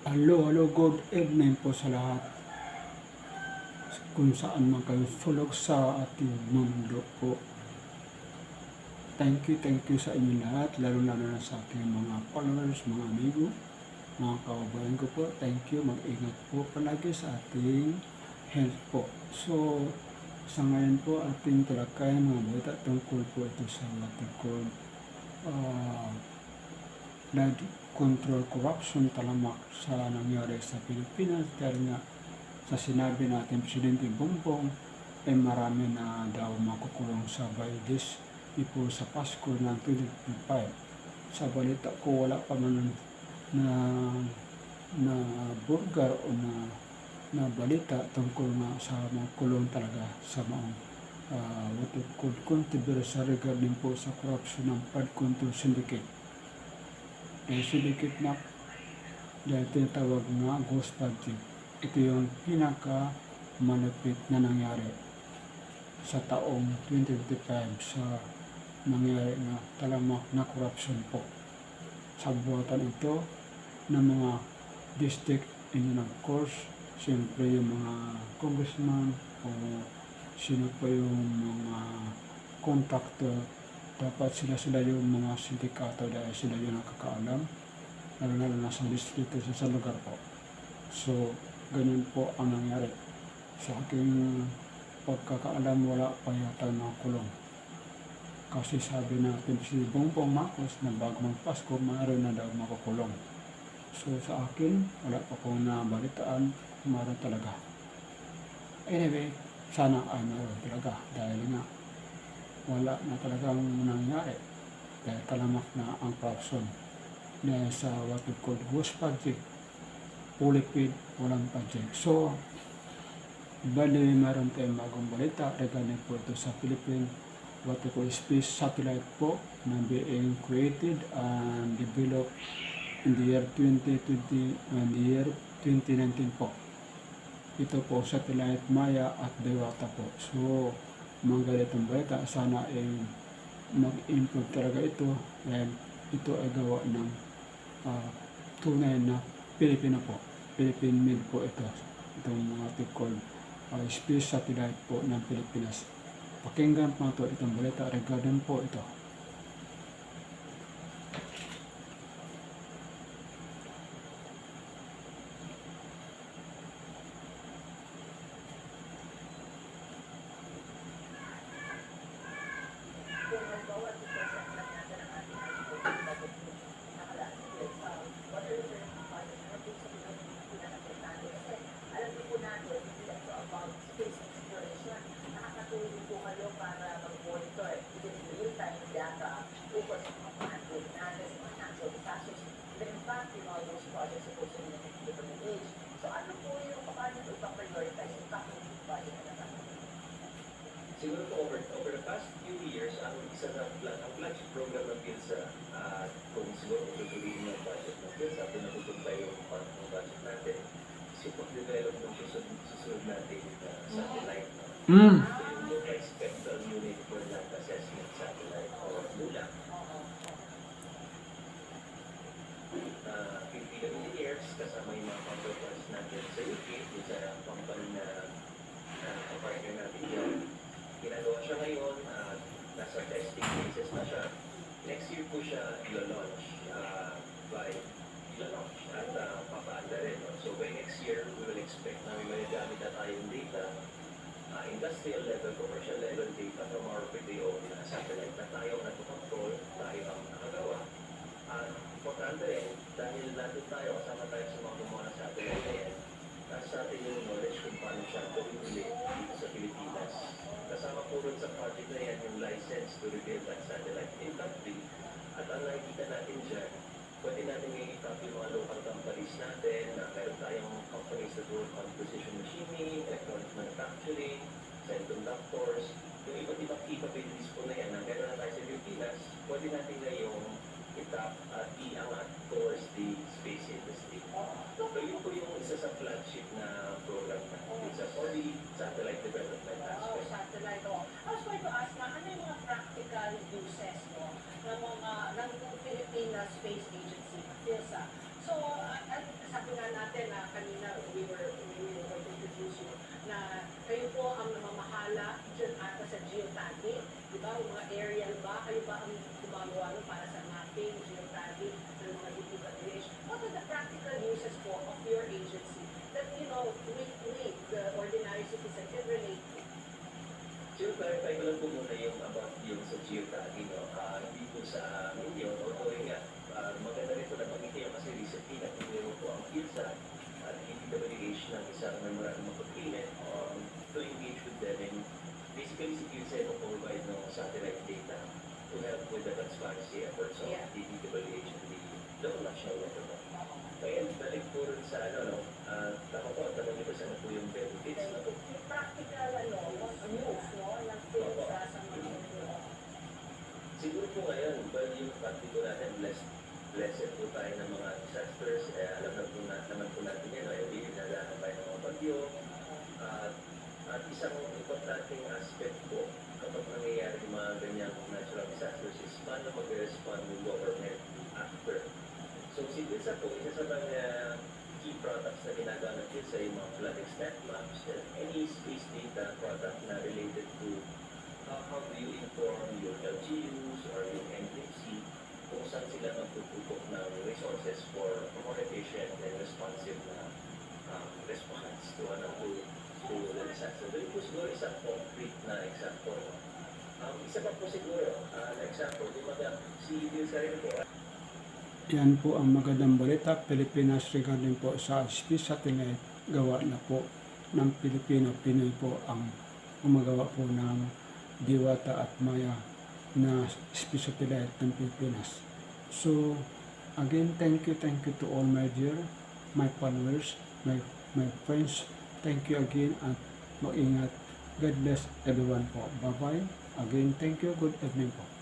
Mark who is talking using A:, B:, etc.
A: Hello, good evening po sa lahat. Kung saan man kayo sulog sa ating mundo po. Thank you sa inyo lahat, lalo-lalo na sa ating mga followers, mga amigo, mga kababayan ko po. Thank you, mag-ingat po palagi sa ating health po. So, sa ngayon po ating talakayan mga balita tungkol po ito sa ating flood control corruption talamak sa nangyari sa Pilipinas dahil nga sa sinabi natin Presidente Bongbong ay marami na daw makukulong sa Valdez before sa Pasko ng 2025. Sa balita ko wala pa man na burger o na balita tungkol nga sa mga kulong talaga sa mga what it called controversy regarding po sa corruption ng flood control syndicate. Syndicate na dahil tinatawag nga ghost project. Ito yung pinaka malapit na nangyari sa taong 2025 sa nangyari na talamak na corruption po. Sa buwatan ito ng mga district and of course, siyempre yung mga congressman o sino pa yung mga contractor, dapat sila yung mga sindikato dahil sila yung nakakaalam, lalo na sa distrito sa lugar po. So, ganyan po ang nangyari. Sa aking pagkakaalam, wala pa yata kulong. Kasi sabi natin si Bongbong Marcos na bago magpasko, maaari na daw makukulong. So sa akin, wala pa kong nabalitaan, maaari talaga. Anyway, sana ay meron talaga dahil nga wala na talagang nangyari. Dahil talamak na ang corruption dahil sa what we call ghost project, fully paid, walang project. So, bali meron tayong bagong balita regarding po ito sa Philippine what we call space satellite po na being created and developed in the year 2020 and the year 2019 po. Ito po satellite Maya at Dewata po. So, mga ganitong balita, sana ay mag-improve talaga ito dahil ito ay gawa ng tunay na Pilipino po. Philippine made po ito. Itong mga called space satellite po ng Pilipinas. Pakinggan po ito itong balita regarding po ito.
B: Siguro po over the past few years, ang isa na ang flagship program ng PhilSA, kung siguro tutuloy ng budget ng PhilSA, pinatutog tayo yung part ng budget natin, is yung pag-develop ng susunod natin satellite. So yung multi-spectral unit for land assessment satellite o MULA. 50 engineers kasama yung mga counterparts natin sa UK, yung sa company na partner natin yan. Ginagawa siya ngayon, nasa testing phases na siya. Next year po siya ilo-launch at papaanda rin. So by next year, we will expect na may magagamit na tayong data, industrial level, commercial level data from our PDO na satellite na tayo ang nagpo-control, tayo ang nakagawa. Importante rin, dahil nandun tayo, kasama tayo sa mga gumawa ng satellite na yan, nasa atin yung knowledge kung paano siya gawin ulit dito sa Pilipinas. Kasama po rin sa project na yan yung license to rebuild that satellite in country. At ang nakikita natin dyan, pwede natin i-tap yung mga local companies natin na meron tayong companies that work on precision machining, electronic manufacturing, semiconductors. Yung iba't ibang capabilities po na yan na meron na tayo sa Pilipinas, pwede natin na yung i-tap at i-angat towards the space industry. So yun po yung isa sa flagship na program natin. It's for the satellite development aspect.
C: Satellite. I was going to ask na, ano yung mga practical uses ng Philippine Space Agency, PhilSA? So, sabi nga natin na kanina we were going to introduce you na kayo po ang namamahala dyan ata sa geotagging. Di ba? Yung mga aerial ba? Kayo ba ang gumagawa nun para sa mapping, geotagging, ng mga DPWH? What are the practical uses po of your agency that, you know, we, the ordinary citizen can relate to?
B: So, clarify ko lang po muna yung about yung sa geotagging, no? Hindi po sa amin yun, although nga, maganda rin po na pag-itiyo kasi recently na piniro po ang PhilSat at DPWH ng isang memorandum of agreement to engage with them and basically si PhilSat will provide ng satellite data to help with the transparency efforts of
C: Yeah.
B: DPWH and the local national government. Kaya balik po rin sa tama po, ang tanong nito sana po yung benefits. No?
C: Yung practical, use, no? Ng PhilSat sa mga
B: Siguro po ngayon, well, yung country po natin, blessed po tayo ng mga disasters. Alam na po naman po natin yan, every year naghahanap tayo ng mga bagyo. At isang importanteng aspect po kapag nangyayari yung mga ganyang natural disasters is paano mag-respond yung government after. So si PhilSat po, isa sa mga key products na ginagawa ng PhilSat yung mga flood extent maps and any space data product na related to how do you inform your LGUs or yung NDC kung saan sila magtututok ng resources for more efficient and responsive na response to the disaster. Doon po siguro isang concrete na example. Isa pa po siguro na example, yung si Bill Sarino po,
A: Yan po ang magandang balita Pilipinas regarding po sa space satellite. Gawa na po ng Pilipino. Pinoy po ang gumagawa po ng Diwata at Maya na space satellite ng Pilipinas. So, again, thank you to all my dear, my followers, my friends. Thank you again at mag-ingat. God bless everyone po. Bye-bye. Again, thank you. Good evening po.